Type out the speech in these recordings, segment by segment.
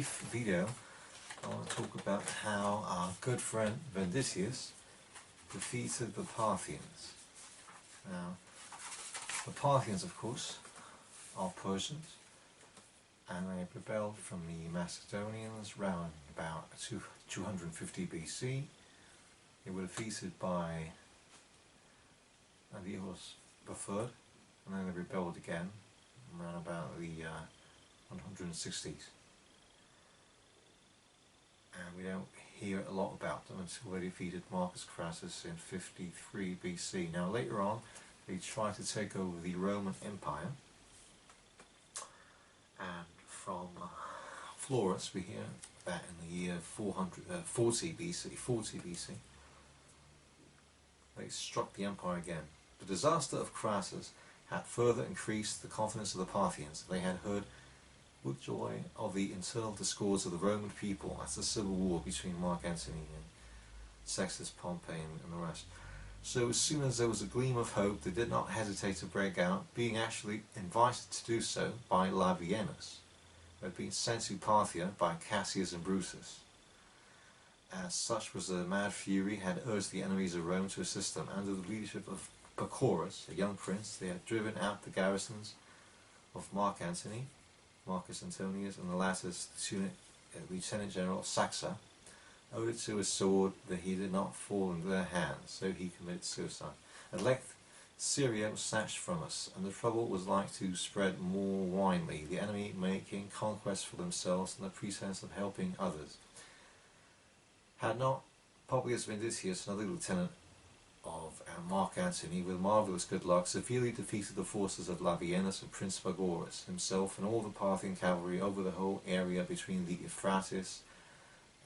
brief video, I want to talk about how our good friend Venditius defeated the Parthians. Now, the Parthians, of course, are Persians, and they rebelled from the Macedonians round about 250 BC. They were defeated by Labienus III, and then they rebelled again around about the 160s. And we don't hear a lot about them until they defeated Marcus Crassus in 53 BC. Now later on they tried to take over the Roman Empire, and from Florus we hear that in the year 40 BC they struck the empire again. The disaster of Crassus had further increased the confidence of the Parthians. They had heard with joy of the internal discords of the Roman people as the civil war between Mark Antony and Sextus Pompey and the rest. So as soon as there was a gleam of hope, they did not hesitate to break out, being actually invited to do so by Labienus, who had been sent to Parthia by Cassius and Brutus. As such was the mad fury had urged the enemies of Rome to assist them. Under the leadership of Pacorus, a young prince, they had driven out the garrisons of Mark Antony, Marcus Antonius, and the latter's Lieutenant General Saxa, owed it to his sword that he did not fall into their hands, so he committed suicide. At length Syria was snatched from us, and the trouble was like to spread more widely, the enemy making conquests for themselves on the pretense of helping others. Had not Publius Venditius, another lieutenant of Mark Antony, with marvellous good luck, severely defeated the forces of Labienus and Prince Pacorus, himself and all the Parthian cavalry over the whole area between the Euphrates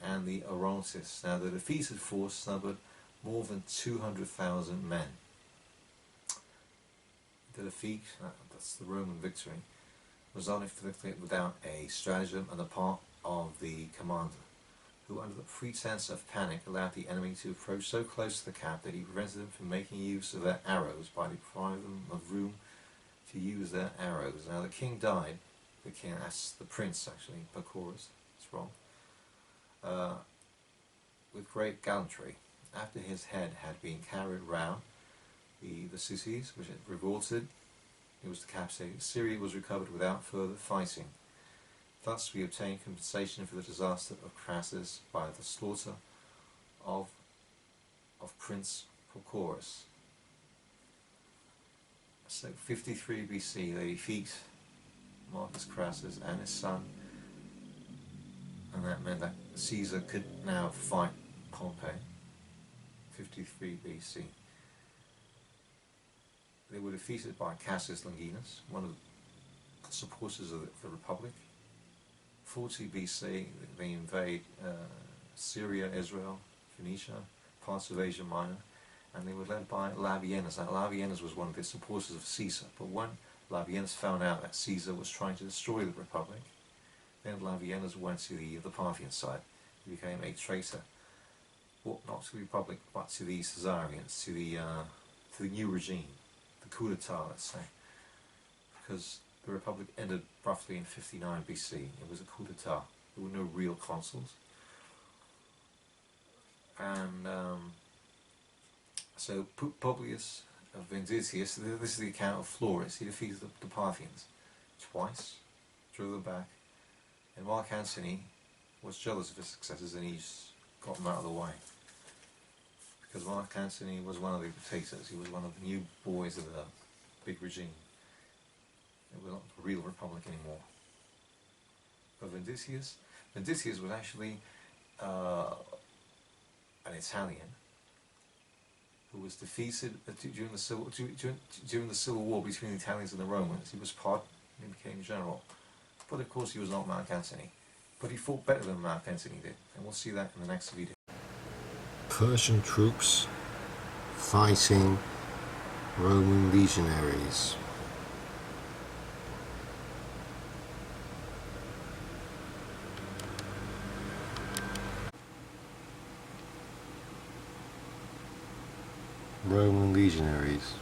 and the Orontes. Now the defeated force numbered more than 200,000 men. The defeat, that's the Roman victory, was uninflicted without a stratagem on the part of the commander, who under the pretense of panic allowed the enemy to approach so close to the camp that he prevented them from making use of their arrows by depriving them of room to use their arrows. Now the king died, that's the prince actually, Pacorus, it's wrong, with great gallantry, after his head had been carried round the cities which had revolted. It was decapitated. Syria was recovered without further fighting. Thus we obtained compensation for the disaster of Crassus by the slaughter of Prince Pacorus. So 53 BC they defeat Marcus Crassus and his son, and that meant that Caesar could now fight Pompey. 53 BC. They were defeated by Cassius Longinus, one of the supporters of the Republic. 40 BC they invade Syria, Israel, Phoenicia, parts of Asia Minor, and they were led by Labienus. Now Labienus was one of the supporters of Caesar, but when Labienus found out that Caesar was trying to destroy the Republic, then Labienus went to the Parthian side. He became a traitor, well, not to the Republic but to the Caesarians, to the new regime, the coup d'etat, let's say, because the Republic ended roughly in 59 BC. It was a coup d'etat. There were no real consuls. And so Publius Venditius, this is the account of Florus, he defeated the Parthians twice, drove them back, and Mark Antony was jealous of his successes and he got them out of the way. Because Mark Antony was one of the dictators, he was one of the new boys of the big regime. It was not the real republic anymore. But Venditius was actually an Italian who was defeated during the civil war between the Italians and the Romans. He was pardoned and he became general. But of course he was not Mark Antony. But he fought better than Mark Antony did, and we'll see that in the next video. Persian troops fighting Roman legionaries. Roman legionaries.